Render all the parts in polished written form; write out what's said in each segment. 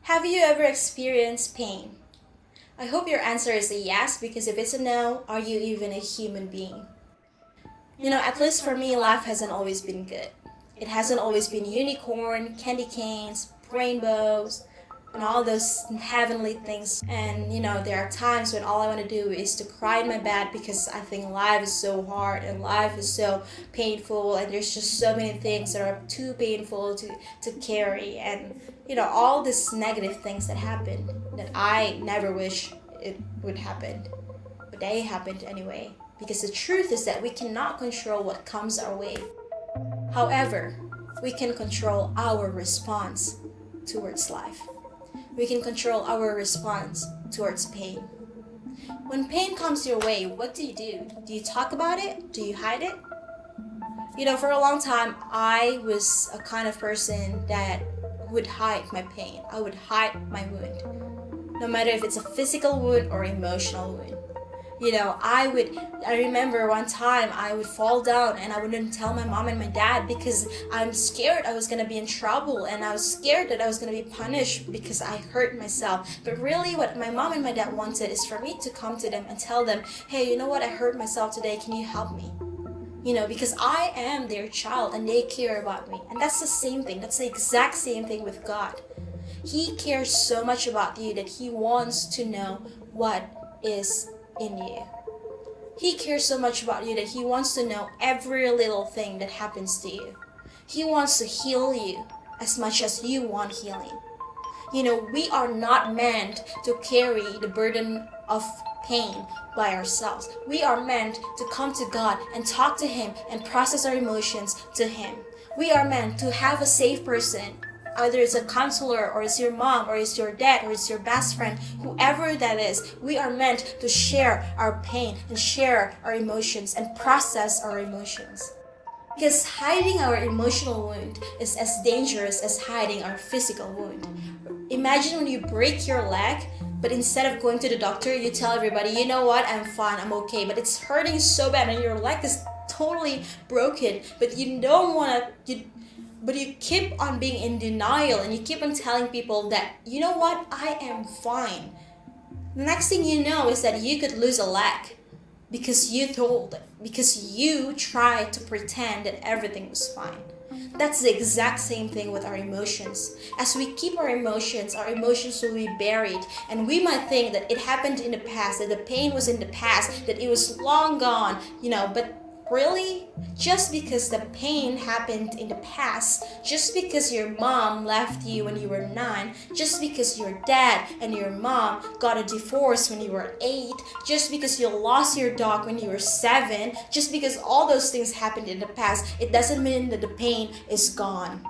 Have you ever experienced pain? I hope your answer is a yes, because if it's a no, are you even a human being? At least for me, life hasn't always been good. It hasn't always been unicorn, candy canes, rainbows, and all those heavenly things. And there are times when all I want to do is to cry in my bed because I think life is so hard and life is so painful, and there's just so many things that are too painful to carry. And all these negative things that happen that I never wish it would happen, but they happened anyway. Because the truth is that we cannot control what comes our way. However, we can control our response towards life. We can control our response towards pain. When pain comes your way, what do you do? Do you talk about it? Do you hide it? For a long time, I was a kind of person that would hide my pain. I would hide my wound. No matter if it's a physical wound or emotional wound. I remember one time I would fall down and I wouldn't tell my mom and my dad because I'm scared I was going to be in trouble, and I was scared that I was going to be punished because I hurt myself. But really what my mom and my dad wanted is for me to come to them and tell them, hey, you know what, I hurt myself today, can you help me? Because I am their child and they care about me. And that's the same thing. That's the exact same thing with God. He cares so much about you that he wants to know what is in you. He cares so much about you that he wants to know every little thing that happens to you. He wants to heal you as much as you want healing. We are not meant to carry the burden of pain by ourselves. We are meant to come to God and talk to him and process our emotions to him. We are meant to have a safe person, either it's a counselor or it's your mom or it's your dad or it's your best friend, whoever that is. We are meant to share our pain and share our emotions and process our emotions. Because hiding our emotional wound is as dangerous as hiding our physical wound. Imagine when you break your leg, but instead of going to the doctor, you tell everybody, you know what, I'm fine, I'm okay, but it's hurting so bad and your leg is totally broken, but you don't want to, but you keep on being in denial and you keep on telling people that, you know what, I am fine. The next thing you know is that you could lose a leg because you tried to pretend that everything was fine. That's the exact same thing with our emotions. As we keep our emotions will be buried, and we might think that it happened in the past, that the pain was in the past, that it was long gone, but really, just because the pain happened in the past, just because your mom left you when you were 9, just because your dad and your mom got a divorce when you were 8, just because you lost your dog when you were 7, just because all those things happened in the past, it doesn't mean that the pain is gone.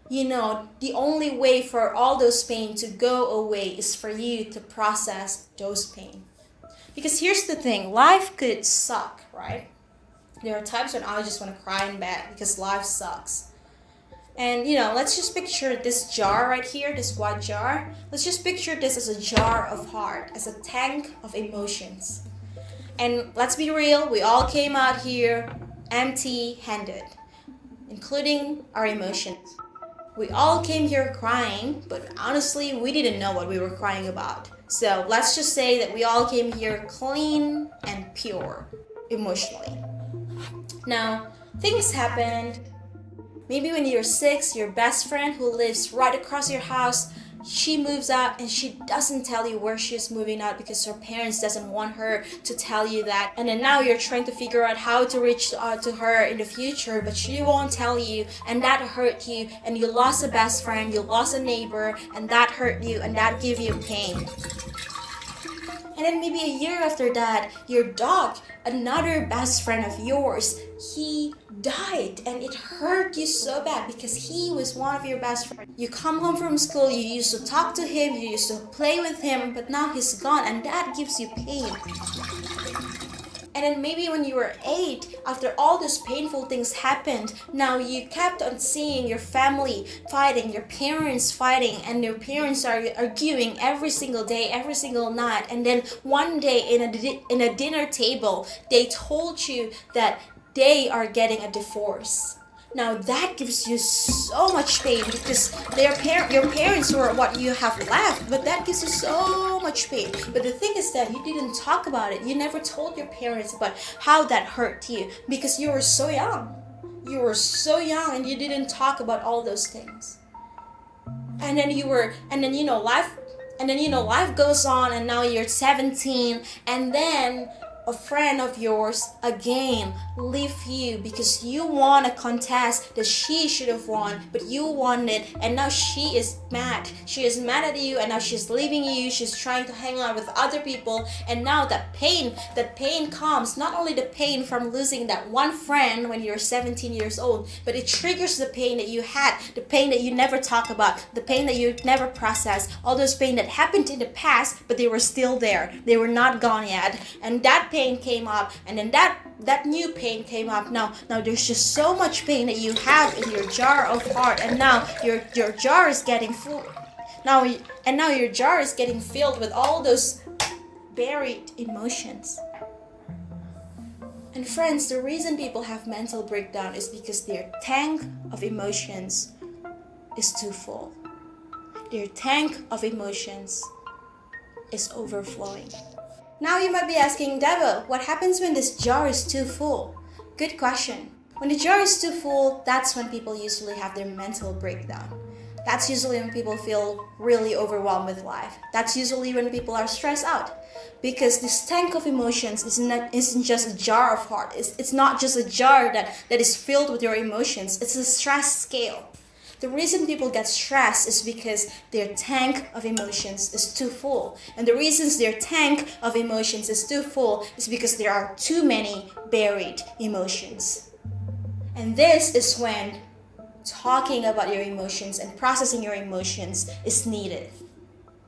The only way for all those pain to go away is for you to process those pain. Because here's the thing, life could suck, right? There are times when I just want to cry in bed because life sucks. And let's just picture this jar right here, this white jar. Let's just picture this as a jar of heart, as a tank of emotions. And let's be real, we all came out here empty-handed, including our emotions. We all came here crying, but honestly, we didn't know what we were crying about. So let's just say that we all came here clean and pure emotionally. Now, things happened. Maybe when you're 6, your best friend who lives right across your house, she moves out and she doesn't tell you where she's moving out because her parents doesn't want her to tell you that. And then now you're trying to figure out how to reach out to her in the future, but she won't tell you, and that hurt you, and you lost a best friend, you lost a neighbor, and that hurt you, and that gave you pain. And then maybe a year after that, your dog, another best friend of yours, he died, and it hurt you so bad because he was one of your best friends. You come home from school, you used to talk to him, you used to play with him, but now he's gone, and that gives you pain. And then maybe when you were 8, after all those painful things happened, now you kept on seeing your family fighting, your parents fighting, and your parents are arguing every single day, every single night. And then one day in a dinner table, they told you that they are getting a divorce. Now that gives you so much pain because your parents were what you have left, but that gives you so much pain. But the thing is that you didn't talk about it. You never told your parents about how that hurt you because you were so young. You were so young and you didn't talk about all those things. And then life goes on, and now you're 17, and then a friend of yours again leave you because you won a contest that she should have won, but you won it, and now she is mad. She is mad at you, and now she's leaving you. She's trying to hang out with other people, and now that pain comes. Not only the pain from losing that one friend when you're 17 years old, but it triggers the pain that you had, the pain that you never talk about, the pain that you never process, all those pain that happened in the past, but they were still there. They were not gone yet, and that pain came up, and then that new pain came up. Now there's just so much pain that you have in your jar of heart, and now your jar is getting full. Now your jar is getting filled with all those buried emotions. And friends, the reason people have mental breakdown is because their tank of emotions is too full. Their tank of emotions is overflowing. Now you might be asking, Debo, what happens when this jar is too full? Good question. When the jar is too full, that's when people usually have their mental breakdown. That's usually when people feel really overwhelmed with life. That's usually when people are stressed out. Because this tank of emotions isn't just a jar of heart. It's not just a jar that is filled with your emotions. It's a stress scale. The reason people get stressed is because their tank of emotions is too full. And the reasons their tank of emotions is too full is because there are too many buried emotions. And this is when talking about your emotions and processing your emotions is needed.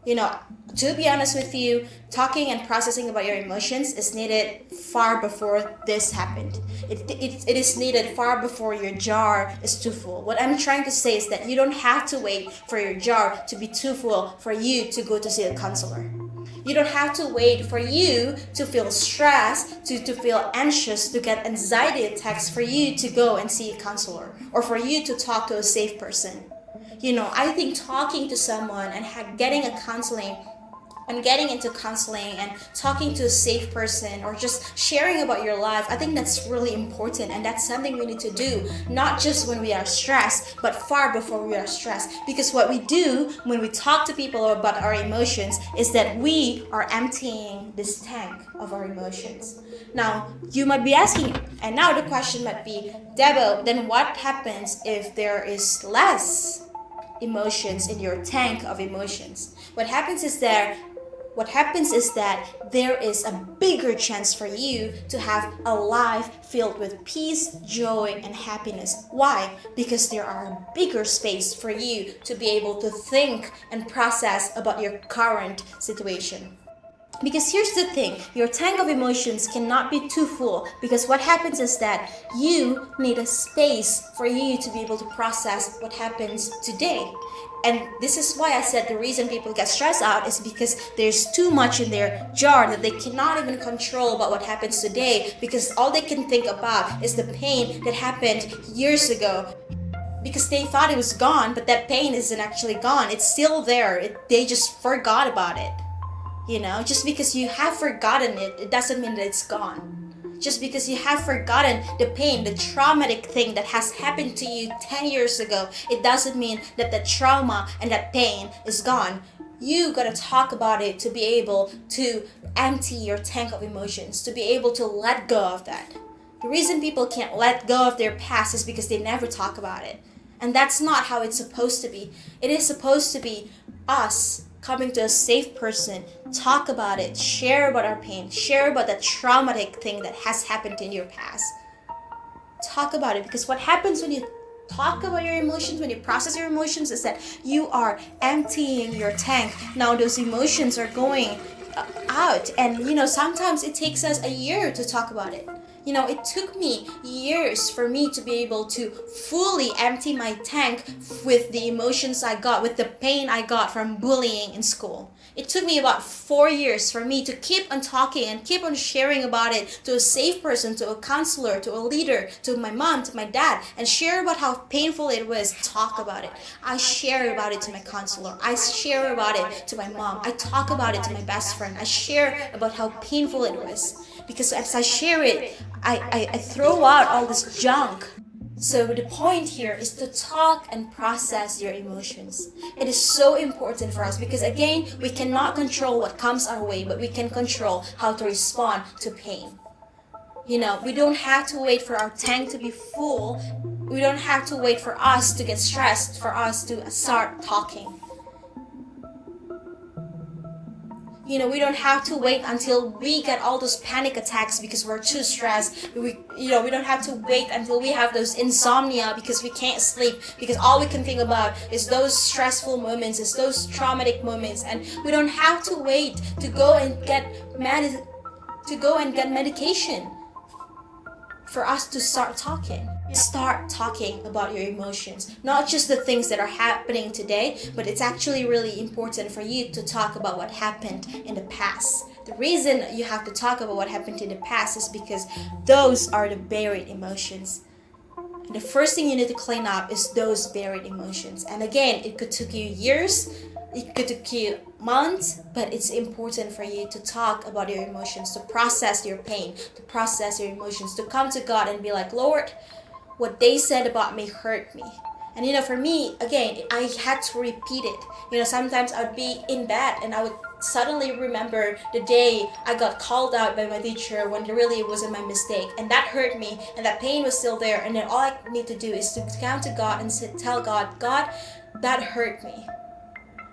To be honest with you, talking and processing about your emotions is needed far before this happened. It is needed far before your jar is too full. What I'm trying to say is that you don't have to wait for your jar to be too full for you to go to see a counselor. You don't have to wait for you to feel stressed, to feel anxious, to get anxiety attacks for you to go and see a counselor or for you to talk to a safe person. I think talking to someone and getting into counseling and talking to a safe person or just sharing about your life, I think that's really important, and that's something we need to do, not just when we are stressed, but far before we are stressed. Because what we do when we talk to people about our emotions is that we are emptying this tank of our emotions. Now, you might be asking, and now the question might be, Debo, then what happens if there is less emotions in your tank of emotions? What happens is that there is a bigger chance for you to have a life filled with peace, joy, and happiness. Why? Because there are a bigger space for you to be able to think and process about your current situation. Because here's the thing, your tank of emotions cannot be too full, because what happens is that you need a space for you to be able to process what happens today. And this is why I said the reason people get stressed out is because there's too much in their jar that they cannot even control about what happens today, because all they can think about is the pain that happened years ago. Because they thought it was gone, but that pain isn't actually gone. It's still there. They just forgot about it. Just because you have forgotten it, it doesn't mean that it's gone. Just because you have forgotten the pain, the traumatic thing that has happened to you 10 years ago, it doesn't mean that the trauma and that pain is gone. You gotta talk about it to be able to empty your tank of emotions, to be able to let go of that. The reason people can't let go of their past is because they never talk about it. And that's not how it's supposed to be. It is supposed to be us coming to a safe person, talk about it, share about our pain, share about the traumatic thing that has happened in your past. Talk about it, because what happens when you talk about your emotions, when you process your emotions, is that you are emptying your tank. Now those emotions are going out, and sometimes it takes us a year to talk about it. It took me years for me to be able to fully empty my tank with the emotions I got, with the pain I got from bullying in school. It took me about 4 years for me to keep on talking and keep on sharing about it to a safe person, to a counselor, to a leader, to my mom, to my dad, and share about how painful it was. Talk about it. I share about it to my counselor. I share about it to my mom. I talk about it to my best friend. I share about how painful it was. Because as I share it, I throw out all this junk. So the point here is to talk and process your emotions. It is so important for us because again, we cannot control what comes our way, but we can control how to respond to pain. We don't have to wait for our tank to be full. We don't have to wait for us to get stressed, for us to start talking. We don't have to wait until we get all those panic attacks because we're too stressed. We don't have to wait until we have those insomnia because we can't sleep, because all we can think about is those stressful moments, is those traumatic moments, and we don't have to wait to go and get medication for us to start talking. Start talking about your emotions, not just the things that are happening today, but it's actually really important for you to talk about what happened in the past. The reason you have to talk about what happened in the past is because those are the buried emotions. And the first thing you need to clean up is those buried emotions. And again, it could take you years, it could take you months, but it's important for you to talk about your emotions, to process your pain, to process your emotions, to come to God and be like, Lord, what they said about me hurt me. And for me, again, I had to repeat it. Sometimes I would be in bed and I would suddenly remember the day I got called out by my teacher when it really wasn't my mistake, and that hurt me, and that pain was still there. And then all I need to do is to come to God and tell God, that hurt me.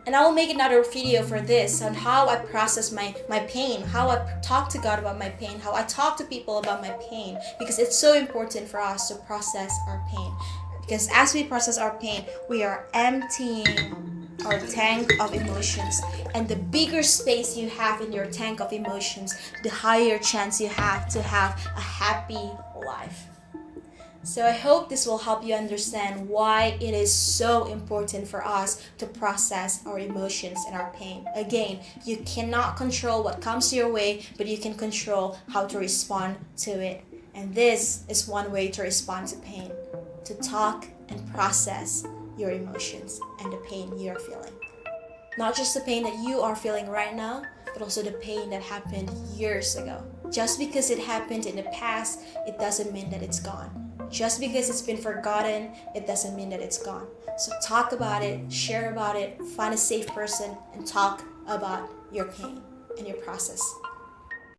And I will make another video for this on how I process my pain, how I talk to God about my pain, how I talk to people about my pain, because it's so important for us to process our pain. Because as we process our pain, we are emptying our tank of emotions. And the bigger space you have in your tank of emotions, the higher chance you have to have a happy life. So I hope this will help you understand why it is so important for us to process our emotions and our pain. Again, you cannot control what comes your way, but you can control how to respond to it. And this is one way to respond to pain, to talk and process your emotions and the pain you are feeling. Not just the pain that you are feeling right now, but also the pain that happened years ago. Just because it happened in the past, it doesn't mean that it's gone. Just because it's been forgotten, it doesn't mean that it's gone. So talk about it, share about it, find a safe person, and talk about your pain and your process.